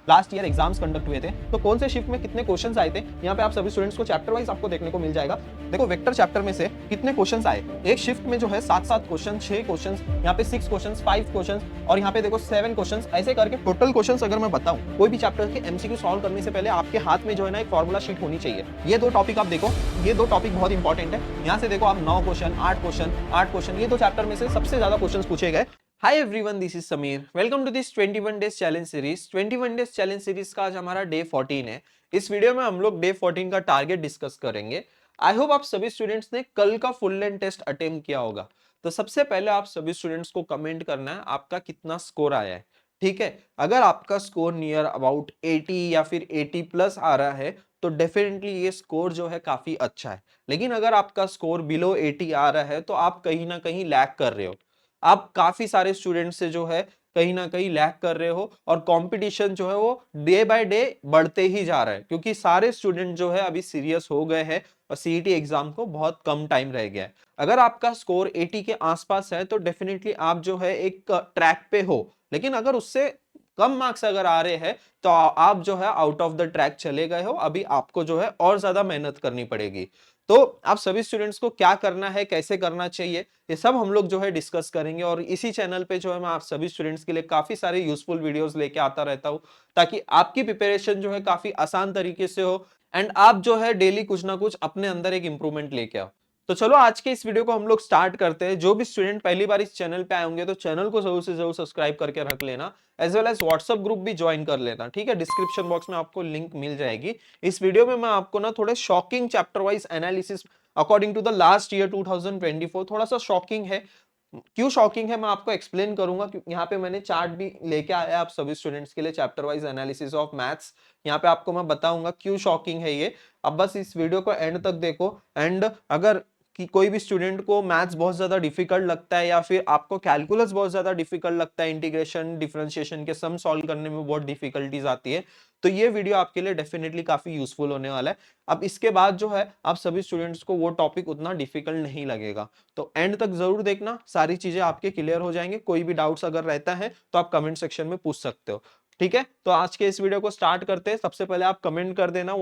Last year exams conduct हुए थे, तो कौन से शिफ्ट में कितने क्वेश्चंस आए थे, यहाँ पे आप सभी स्टूडेंट्स को चैप्टर वाइज आपको देखने को मिल जाएगा। देखो वेक्टर चैप्टर में से कितने क्वेश्चंस आए, एक शिफ्ट में जो है 7-7 क्वेश्चन, 6 क्वेश्चन, यहाँ पे 6 क्वेश्चन, 5 क्वेश्चन और यहाँ पे देखो 7 क्वेश्चन, ऐसे करके टोटल क्वेश्चन अगर मैं बताऊं, कोई भी चैप्टर के एमसीक्यू सॉल्व करने से पहले आपके हाथ में जो है ना एक फॉर्मूला शीट होनी चाहिए। ये दो टॉपिक आप देखो, ये दो टॉपिक बहुत इंपॉर्टेंट है। यहाँ से देखो आप 9 क्वेश्चन, 8 क्वेश्चन, ये दो चैप्टर में से सबसे ज्यादा क्वेश्चन पूछे गए। Hi everyone, this is Samir. Welcome to this 21 days challenge series. 21 days challenge series का आज हमारा डे 14 है। इस वीडियो में हम लोग डे 14 का टारगेट डिस्कस करेंगे। आई होप आप सभी स्टूडेंट्स ने कल का फुल लेंथ टेस्ट अटेम्प्ट किया होगा। तो सबसे पहले आप सभी स्टूडेंट्स को कमेंट करना है आपका कितना स्कोर आया है। ठीक है, अगर आपका स्कोर नियर अबाउट 80 या फिर 80 प्लस आ रहा है तो डेफिनेटली ये स्कोर जो है काफी अच्छा है। लेकिन अगर आपका स्कोर बिलो 80 आ रहा है तो आप कहीं ना कहीं लैग कर रहे हो। आप काफी सारे स्टूडेंट से जो है कहीं ना कहीं लैग कर रहे हो और कंपटीशन जो है वो डे बाय डे बढ़ते ही जा रहा है, क्योंकि सारे स्टूडेंट जो है अभी सीरियस हो गए हैं और सीईटी एग्जाम को बहुत कम टाइम रह गया है। अगर आपका स्कोर 80 के आसपास है तो डेफिनेटली आप जो है एक ट्रैक पे हो, लेकिन अगर उससे कम मार्क्स अगर आ रहे हैं तो आप जो है आउट ऑफ द ट्रैक चले गए हो। अभी आपको जो है और ज्यादा मेहनत करनी पड़ेगी। तो आप सभी स्टूडेंट्स को क्या करना है, कैसे करना चाहिए, ये सब हम लोग जो है डिस्कस करेंगे। और इसी चैनल पे जो है मैं आप सभी स्टूडेंट्स के लिए काफी सारे यूजफुल वीडियोस लेके आता रहता हूँ, ताकि आपकी प्रिपरेशन जो है काफी आसान तरीके से हो एंड आप जो है डेली कुछ ना कुछ अपने अंदर एक इंप्रूवमेंट लेके आओ। तो चलो आज के इस वीडियो को हम लोग स्टार्ट करते हैं। जो भी स्टूडेंट पहली बार इस चैनल पे आए होंगे तो चैनल को जरूर से जरूर सब्सक्राइब करके रख लेना, as well as WhatsApp group भी ज्वाइन कर लेना। ठीक है, डिस्क्रिप्शन बॉक्स में आपको लिंक मिल जाएगी। इस वीडियो में मैं आपको ना थोड़े shocking chapter wise analysis according to the last year 2024 थोड़ा सा शॉकिंग है। क्यों शॉकिंग है मैं आपको एक्सप्लेन करूंगा, क्योंकि यहाँ पे मैंने चार्ट भी लेके आया आप सभी स्टूडेंट्स के लिए, chapter wise analysis of maths. यहाँ पे आपको मैं बताऊंगा क्यों शॉकिंग है ये। अब बस इस वीडियो को एंड तक देखो। एंड अगर कि कोई भी स्टूडेंट को मैथ्स बहुत ज्यादा डिफिकल्ट लगता है या फिर आपको कैलकुलस बहुत ज्यादा डिफिकल्ट लगता है, इंटीग्रेशन डिफरेंशिएशन के सम सॉल्व करने में बहुत डिफिकल्टीज आती है, तो ये वीडियो आपके लिए डेफिनेटली काफी यूजफुल होने वाला है। अब इसके बाद जो है आप सभी स्टूडेंट्स को वो टॉपिक उतना डिफिकल्ट नहीं लगेगा। तो एंड तक जरूर देखना, सारी चीजें आपके क्लियर हो जाएंगे। कोई भी डाउट्स अगर रहता है तो आप कमेंट सेक्शन में पूछ सकते हो। ठीक है, तो आज के इस वीडियो को स्टार्ट करते हैं। सबसे पहले आप कमेंट कर देना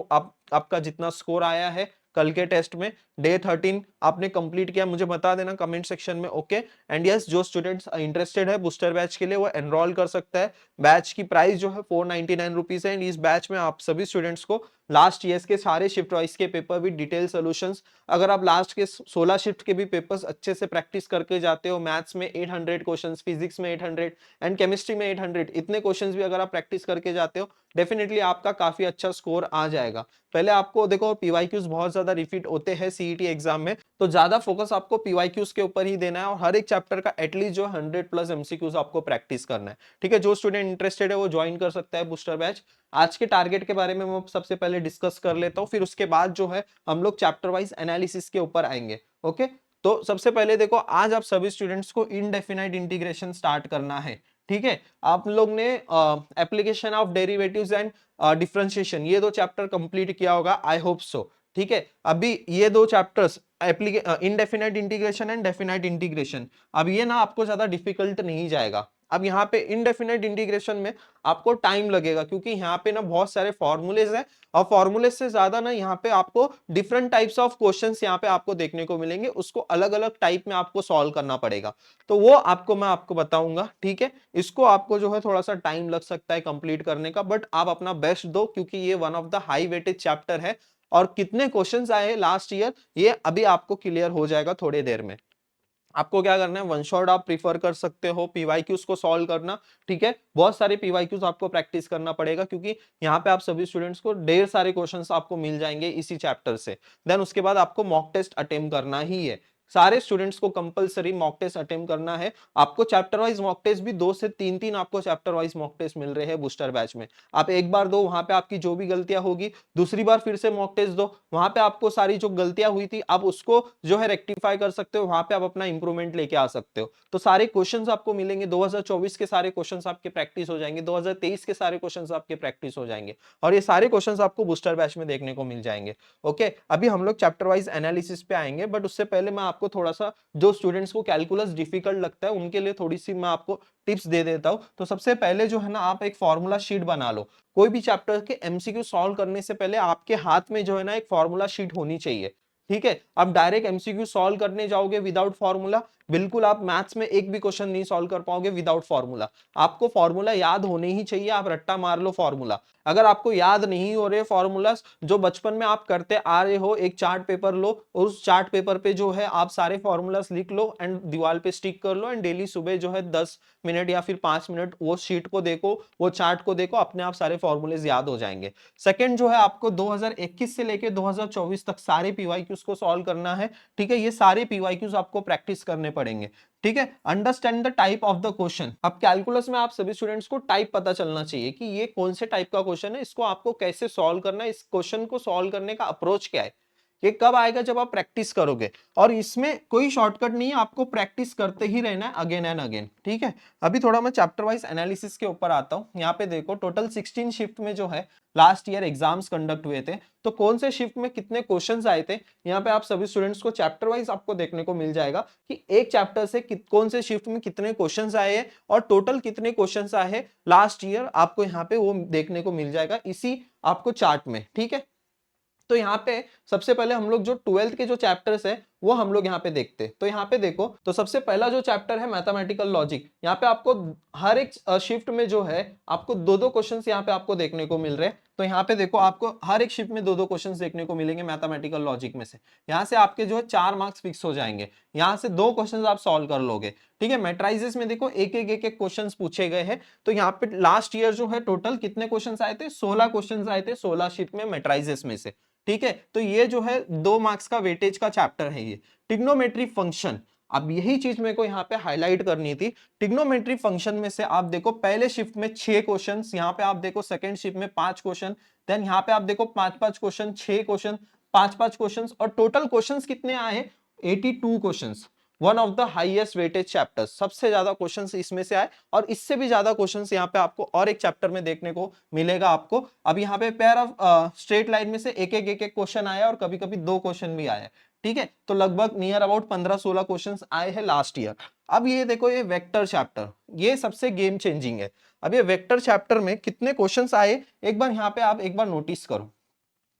आपका जितना स्कोर आया है कल के टेस्ट में, डे 13 आपने कंप्लीट किया, मुझे बता देना कमेंट सेक्शन में। ओके, एंड यस, जो स्टूडेंट्स इंटरेस्टेड है बूस्टर बैच के लिए वो एनरोल कर सकता है। बैच की प्राइस जो है 499 रुपीज है। एंड इस बैच में आप सभी स्टूडेंट्स को लास्ट ईयर के सारे शिफ्ट वाइज के पेपर विद डिटेल सॉल्यूशंस, अगर आप लास्ट के 16 शिफ्ट के भी पेपर्स अच्छे से प्रैक्टिस करके जाते हो, मैथ्स में 800 क्वेश्चंस, फिजिक्स में 800 एंड केमिस्ट्री में 800, इतने क्वेश्चंस भी अगर आप प्रैक्टिस करके जाते हो डेफिनेटली आपका काफी अच्छा स्कोर आ जाएगा। पहले आपको देखो पीवाईक्यूज बहुत ज्यादा रिपीट होते हैं सीईटी एग्जाम में, तो ज्यादा फोकस आपको पीवाईक्यूज के ऊपर ही देना है और हर एक चैप्टर का एटलीस्ट जो 100 प्लस एमसीक्यूज आपको प्रैक्टिस करना है। ठीक है, जो स्टूडेंट इंटरेस्टेड है वो ज्वाइन कर सकता है बूस्टर बैच। आज के टारगेट के बारे में मैं सबसे पहले डिस्कस कर लेता हूँ, फिर उसके बाद जो है हम लोग चैप्टर वाइज एनालिसिस के ऊपर आएंगे। ओके, तो सबसे पहले देखो आज आप सभी स्टूडेंट्स को इनडेफिनाइट इंटीग्रेशन स्टार्ट करना है। ठीक है, आप लोग ने application of derivatives and differentiation ये दो चैप्टर कंप्लीट किया होगा, आई होप सो। ठीक है, अभी ये दो chapters indefinite integration and definite integration, अब ये ना आपको ज्यादा डिफिकल्ट नहीं जाएगा। अब यहाँ पे इनडेफिनाइट इंटीग्रेशन में आपको टाइम लगेगा, क्योंकि यहाँ पे ना बहुत सारे फॉर्मूलेज हैं और फॉर्मूलेज से ज्यादा ना यहाँ पे आपको डिफरेंट टाइप्स ऑफ क्वेश्चंस यहाँ पे आपको देखने को मिलेंगे, उसको अलग अलग टाइप में आपको सॉल्व करना पड़ेगा। तो वो मैं आपको बताऊंगा। ठीक है, इसको आपको जो है थोड़ा सा टाइम लग सकता है कंप्लीट करने का, बट आप अपना बेस्ट दो, क्योंकि ये one of the high weightage chapter है। और कितने क्वेश्चंस आए लास्ट ईयर ये अभी आपको क्लियर हो जाएगा थोड़ी देर में। आपको क्या करना है, वन शॉट आप प्रीफर कर सकते हो पीवाईक्यूज को सॉल्व करना। ठीक है, बहुत सारे पीवाईक्यूज आपको प्रैक्टिस करना पड़ेगा, क्योंकि यहाँ पे आप सभी स्टूडेंट्स को ढेर सारे क्वेश्चंस आपको मिल जाएंगे इसी चैप्टर से। देन उसके बाद आपको मॉक टेस्ट अटेम्प्ट करना ही है। सारे स्टूडेंट्स को कंपलसरी मॉक टेस्ट अटेम्प्ट करना है। आपको चैप्टर वाइज मॉक टेस्ट भी 2 से 3 आपको चैप्टर वाइज मॉक टेस्ट मिल रहे हैं बूस्टर बैच में। आप एक बार दो, वहां पे आपकी जो भी गलतियां होगी दूसरी बार फिर से मॉक टेस्ट दो, वहां पे आपको सारी जो गलतियां हुई थी आप उसको जो है रेक्टिफाई कर सकते हो, वहां पे आप अपना इंप्रूवमेंट लेके आ सकते हो। तो सारे क्वेश्चंस आपको मिलेंगे, 2024 के सारे क्वेश्चंस आपके प्रैक्टिस हो जाएंगे, 2023 के सारे क्वेश्चंस आपके प्रैक्टिस हो जाएंगे और ये सारे क्वेश्चंस आपको बूस्टर बैच में देखने को मिल जाएंगे। ओके, अभी हम लोग चैप्टर वाइज एनालिसिस पे आएंगे, बट उससे पहले मैं आपको थोड़ा सा, जो स्टूडेंट्स को कैलकुलस डिफिकल्ट लगता है उनके लिए थोड़ी सी मैं आपको टिप्स दे देता हूं। तो सबसे पहले जो है ना, आप एक फॉर्मूला शीट बना लो। कोई भी चैप्टर के एमसीक्यू सॉल्व करने से पहले आपके हाथ में जो है ना एक फॉर्मूला शीट होनी चाहिए। ठीक है, आप डायरेक्ट एमसीक्यू सॉल्व करने जाओगे विदाउट फॉर्मूला, बिल्कुल आप मैथ्स में एक भी क्वेश्चन नहीं सॉल्व कर पाओगे विदाउट फॉर्मूला। आपको फॉर्मूला याद होने ही चाहिए, आप रट्टा मार लो फॉर्मूला। अगर आपको याद नहीं हो रहे फॉर्मूलास जो बचपन में आप करते आ रहे हो, एक चार्ट पेपर लो और उस चार्ट पेपर पे जो है आप सारे फॉर्मूलास लिख लो एंड दीवार पे स्टिक कर लो, एंड डेली सुबह जो है 10 मिनट या फिर 5 मिनट वो शीट को देखो, वो चार्ट को देखो, अपने आप सारे फॉर्मूलेज याद हो जाएंगे। सेकंड जो है, आपको 2021 से लेके 2024 तक सारे पीवाईक्यूज को सॉल्व करना है। ठीक है, ये सारे पीवाईक्यूज आपको प्रैक्टिस करने पड़ेंगे। ठीक है, understand the type of the question. अब कैलकुलस में आप सभी स्टूडेंट्स को टाइप पता चलना चाहिए कि ये कौन से टाइप का क्वेश्चन है, इसको आपको कैसे सॉल्व करना है, इस क्वेश्चन को सॉल्व करने का अप्रोच क्या है। ये कब आएगा, जब आप प्रैक्टिस करोगे, और इसमें कोई शॉर्टकट नहीं है, आपको प्रैक्टिस करते ही रहना है अगेन एंड अगेन। ठीक है, अभी थोड़ा मैं चैप्टर वाइज एनालिसिस के ऊपर आता हूं। यहाँ पे देखो, टोटल 16 शिफ्ट में जो है लास्ट ईयर एग्जाम्स कंडक्ट हुए थे, तो कौन से शिफ्ट में कितने क्वेश्चंस आए थे, यहाँ पे आप सभी स्टूडेंट्स को चैप्टर वाइज आपको देखने को मिल जाएगा कि एक चैप्टर से कौन से शिफ्ट में कितने क्वेश्चंस आए हैं और टोटल कितने क्वेश्चंस आए हैं लास्ट ईयर, आपको यहाँ पे वो देखने को मिल जाएगा इसी आपको चार्ट में। ठीक है, तो यहाँ पे सबसे पहले हम लोग जो 12th के जो चैप्टर्स है वो हम लोग यहाँ पे देखते हैं। तो यहाँ पे देखो, तो सबसे पहला जो चैप्टर है मैथमेटिकल लॉजिक, यहाँ पे आपको हर एक शिफ्ट में जो है आपको दो दो क्वेश्चंस यहाँ पे आपको देखने को मिल रहे हैं। तो यहाँ पे देखो, आपको हर एक शिफ्ट में दो दो क्वेश्चंस देखने को मिलेंगे मैथमेटिकल लॉजिक में से। यहाँ से आपके जो है 4 मार्क्स फिक्स हो जाएंगे, यहाँ से 2 क्वेश्चंस आप सॉल्व कर लोगे। ठीक है, मैट्राइजेस में देखो एक एक क्वेश्चंस पूछे गए हैं। तो यहाँ पे लास्ट ईयर जो है टोटल कितने क्वेश्चंस आए थे, 16 क्वेश्चंस आए थे 16 शिफ्ट में मैट्राइजेस में से। ठीक है, तो ये जो है 2 मार्क्स का वेटेज का चैप्टर है ये। ट्रिग्नोमेट्री फंक्शन, अब यही चीज मेरे को यहाँ पे हाईलाइट करनी थी। ट्रिग्नोमेट्री फंक्शन में से आप देखो पहले शिफ्ट में 6 क्वेश्चंस, यहाँ पे आप देखो सेकंड शिफ्ट में 5 क्वेश्चन, देन यहाँ पे आप देखो 5-5 क्वेश्चन, 6 क्वेश्चन, 5-5 क्वेश्चंस, और टोटल क्वेश्चंस कितने आए, 82 questions. One of the highest weightage chapter, सबसे ज्यादा क्वेश्चंस इसमें से आए, और इससे भी ज्यादा क्वेश्चंस यहाँ पे आपको और एक चैप्टर में देखने को मिलेगा आपको। अब यहाँ पे पेयर ऑफ स्ट्रेट लाइन में से एक एक क्वेश्चन आया और कभी कभी 2 क्वेश्चन भी आए। ठीक है, तो लगभग नियर अबाउट 15-16 क्वेश्चंस आए हैं लास्ट ईयर। अब ये देखो, ये वेक्टर चैप्टर, ये सबसे गेम चेंजिंग है। अब ये वेक्टर चैप्टर में कितने क्वेश्चंस आए, एक बार यहाँ पे आप एक बार नोटिस करो।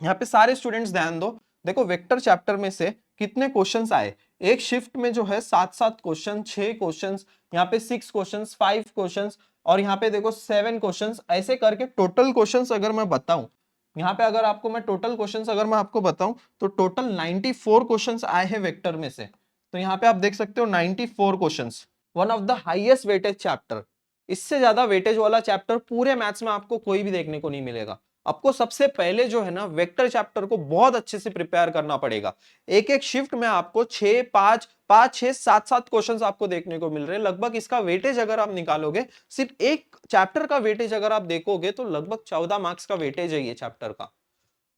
यहाँ पे सारे स्टूडेंट्स ध्यान दो, देखो वेक्टर चैप्टर में से कितने क्वेश्चंस आए। एक शिफ्ट में जो है 7-7 क्वेश्चन, 6 क्वेश्चंस, यहाँ पे 6 क्वेश्चंस, 5 क्वेश्चंस, और यहाँ पे देखो 7 क्वेश्चंस, ऐसे करके टोटल क्वेश्चंस अगर मैं बताऊं, यहाँ पे अगर आपको मैं टोटल क्वेश्चंस अगर मैं आपको बताऊं, तो टोटल 94 क्वेश्चंस आए हैं वेक्टर में से। तो यहाँ पे आप देख सकते हो 94 questions, one of the highest weightage chapter. इससे ज्यादा वेटेज वाला चैप्टर पूरे मैथ्स में आपको कोई भी देखने को नहीं मिलेगा। आपको सबसे पहले जो है ना वेक्टर चैप्टर को बहुत अच्छे से प्रिपेयर करना पड़ेगा। एक एक शिफ्ट में आपको 6, 5, 5, 6, 7 क्वेश्चंस आपको देखने को मिल रहे हैं। लगभग इसका वेटेज अगर आप निकालोगे, सिर्फ एक चैप्टर का वेटेज अगर आप देखोगे, तो लगभग 14 मार्क्स का वेटेज है ये चैप्टर का।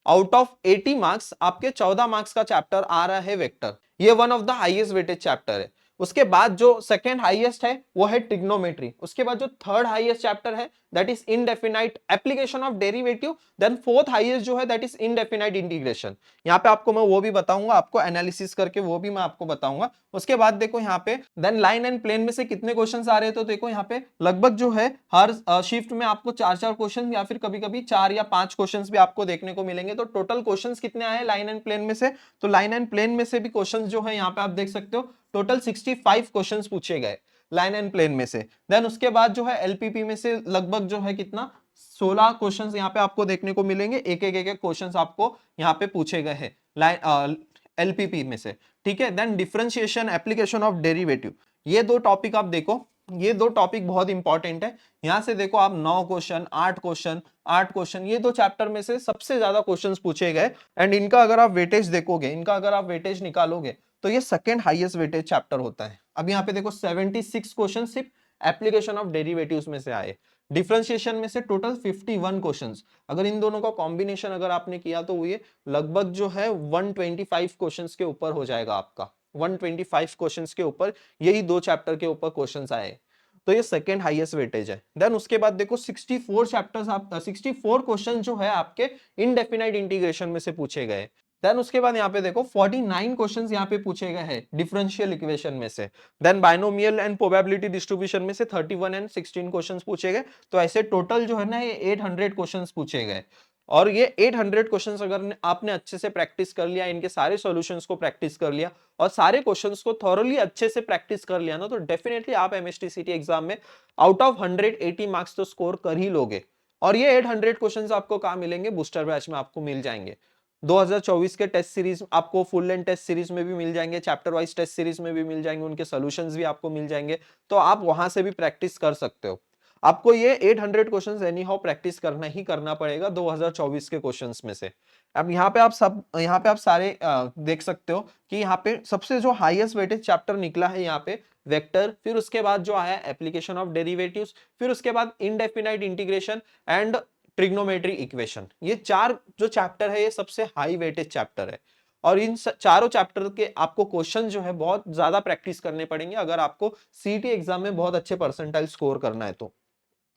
आउट ऑफ 80 मार्क्स आपके 14 मार्क्स का चैप्टर आ रहा है वेक्टर। ये one of the highest weightage chapter है। उसके बाद जो सेकंड हाईएस्ट है वो है ट्रिग्नोमेट्री। उसके बाद जो थर्ड हाईएस्ट चैप्टर है that is indefinite application of derivative. Then fourth highest जो है दैट इज इनडेफिनाइट इंटीग्रेशन। यहाँ पे आपको मैं वो भी बताऊंगा, आपको एनालिसिस करके वो भी मैं आपको बताऊंगा। उसके बाद देखो यहाँ पे देन लाइन एंड प्लेन में से कितने क्वेश्चंस आ रहे हैं, तो देखो यहाँ पे लगभग जो है हर शिफ्ट में आपको 4-4 क्वेश्चन या फिर कभी कभी 4 या 5 क्वेश्चंस भी आपको देखने को मिलेंगे। तो टोटल क्वेश्चंस कितने आए लाइन एंड प्लेन में से, तो लाइन एंड प्लेन में से भी क्वेश्चंस जो है यहाँ पे आप देख सकते हो टोटल 65 क्वेश्चंस पूछे गए लाइन एंड प्लेन में से। देन उसके बाद जो है एलपीपी में से लगभग जो है कितना 16 क्वेश्चंस यहाँ पे आपको देखने को मिलेंगे। एक एक क्वेश्चंस आपको यहाँ पे पूछे गए हैं लाइन एलपीपी में से। ठीक है, then differentiation, application of derivative, ये 2 टॉपिक आप देखो, ये 2 टॉपिक बहुत इंपॉर्टेंट है। यहां से देखो आप 9 क्वेश्चन, 8 क्वेश्चन, 8 क्वेश्चन, ये 2 चैप्टर में से सबसे ज्यादा क्वेश्चंस पूछे गए। एंड इनका अगर आप वेटेज देखोगे, इनका अगर आप वेटेज निकालोगे, तो ये सेकंड हाईएस्ट वेटेज चैप्टर होता है। अब यहाँ पे देखो 76 क्वेश्चन सिर्फ एप्लीकेशन ऑफ डेरिवेटिव्स में से आए। डिफरेंशिएशन में से टोटल 51 क्वेश्चंस। अगर इन दोनों का कॉम्बिनेशन अगर आपने किया तो ये लगभग जो है 125 क्वेश्चंस के ऊपर हो जाएगा आपका। 125 क्वेश्चंस के ऊपर यही 2 चैप्टर के ऊपर क्वेश्चंस आए। तो ये सेकंड हाईएस्ट वेटेज है। देन उसके बाद देखो 64 चैप्टर्स आप 64 क्वेश्चन जो है आपके इनडेफिनाइट इंटीग्रेशन में से पूछे गए। देन उसके बाद यहाँ पे देखो 49 क्वेश्चंस यहाँ पे पूछे गए हैं डिफरेंशियल इक्वेशन में से। Then binomial and probability distribution में से 31 एंड 16 क्वेश्चंस पूछे गए। तो ऐसे टोटल जो है ना ये 800 क्वेश्चंस पूछे गए। और ये 800 क्वेश्चंस अगर आपने अच्छे से प्रैक्टिस कर लिया, इनके सारे सॉल्यूशंस को प्रैक्टिस कर लिया और सारे क्वेश्चंस को थॉरोली अच्छे से प्रैक्टिस कर लिया ना, तो डेफिनेटली आप एमएसटीसीटी एग्जाम में आउट ऑफ 180 मार्क्स तो स्कोर कर ही लोगे। और ये 800 क्वेश्चंस आपको कहाँ मिलेंगे? बूस्टर बैच में आपको मिल जाएंगे। 2024 के टेस्ट सीरीज आपको फुल लेंथ टेस्ट सीरीज में भी मिल जाएंगे, चैप्टर वाइज टेस्ट सीरीज में भी मिल जाएंगे, उनके सॉल्यूशंस भी आपको मिल जाएंगे। तो आप वहां से भी प्रैक्टिस कर सकते हो। आपको ये 800 क्वेश्चंस एनी हाउ प्रैक्टिस करना ही करना पड़ेगा 2024 के क्वेश्चंस में से। अब यहाँ पे आप सारे देख सकते हो कि यहाँ पे सबसे जो हाईएस्ट वेटेज चैप्टर निकला है यहाँ पे वेक्टर, फिर उसके बाद जो आया एप्लीकेशन ऑफ डेरिवेटिव्स, फिर उसके बाद indefinite integration and trigonometry equation. ये चार जो चैप्टर है ये सबसे हाई वेटेज चैप्टर है। और इन चारों चैप्टर के आपको क्वेश्चन जो है बहुत ज्यादा प्रैक्टिस करने पड़ेंगे अगर आपको सीटी एग्जाम में बहुत अच्छे परसेंटाइल स्कोर करना है। तो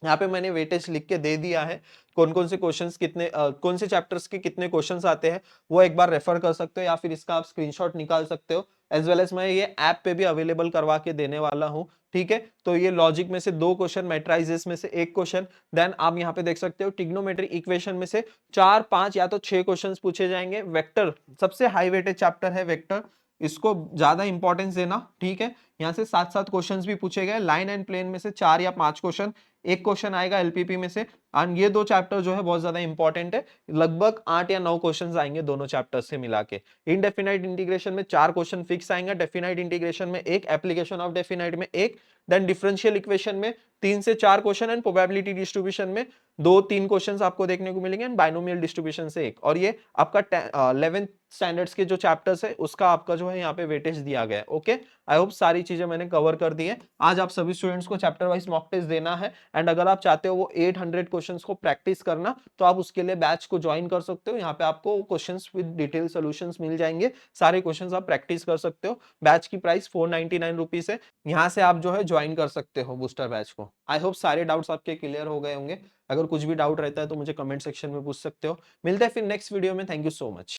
यहाँ पे मैंने वेटेज लिख के दे दिया है, कौन कौन से क्वेश्चंस कितने कौन से चैप्टर्स के कितने क्वेश्चंस आते हैं वो एक बार रेफर कर सकते हो, या फिर इसका आप स्क्रीनशॉट निकाल सकते हो। एज वेल एज मैं ये ऐप पे भी अवेलेबल करवा के देने वाला हूँ। ठीक है, तो ये लॉजिक में से 2 क्वेश्चन, मैट्राइजेस में से 1 क्वेश्चन, देन आप यहाँ पे देख सकते हो ट्रिग्नोमेट्री इक्वेशन में से 4, 5 या तो 6 क्वेश्चन पूछे जाएंगे। वेक्टर सबसे हाई वेटेज चैप्टर है वेक्टर, इसको ज्यादा इंपॉर्टेंस देना। ठीक है, यहाँ से 7-7 क्वेश्चंस भी पूछे गए। लाइन एंड प्लेन में से 4 या 5 क्वेश्चन, 1 क्वेश्चन आएगा एलपीपी में से। एंड ये 2 चैप्टर जो है बहुत ज्यादा इंपॉर्टेंट है, लगभग 8 या 9 क्वेश्चंस आएंगे दोनों चैप्टर से मिला के। इनडेफिनाइट इंटीग्रेशन में 4 क्वेश्चन फिक्स आएंगे, डेफिनाइट इंटीग्रेशन में 1, एप्लीकेशन ऑफ डेफिनाइट में 1, देन डिफरेंशियल इक्वेशन में 3 से 4 क्वेश्चन एंड प्रोबेबिलिटी डिस्ट्रीब्यूशन में 2-3 क्वेश्चंस आपको देखने को मिलेंगे एंड बाइनोमियल डिस्ट्रीब्यूशन से 1। और ये आपका 11th स्टैंडर्ड्स के जो चैप्टर्स है उसका आपका जो है यहाँ पे वेटेज दिया गया है। ओके, आई होप सारी चीजें मैंने कवर कर दी है। आज आप सभी स्टूडेंट्स को चैप्टर वाइज मॉक टेस्ट देना है एंड अगर आप चाहते हो वो 800 क्वेश्चंस को प्रैक्टिस करना तो आप उसके लिए बैच को ज्वाइन कर सकते हो। यहाँ पे आपको क्वेश्चंस विद डिटेल सॉल्यूशंस मिल जाएंगे, सारे क्वेश्चंस आप प्रैक्टिस कर सकते हो। बैच की प्राइस 499 रुपीज है। यहाँ से आप जो है ज्वाइन कर सकते हो बूस्टर बैच को। आई होप सारे डाउट्स आपके क्लियर हो गए होंगे। अगर कुछ भी डाउट रहता है तो मुझे कमेंट सेक्शन में पूछ सकते हो। मिलते हैं फिर नेक्स्ट वीडियो में। Thank you so much.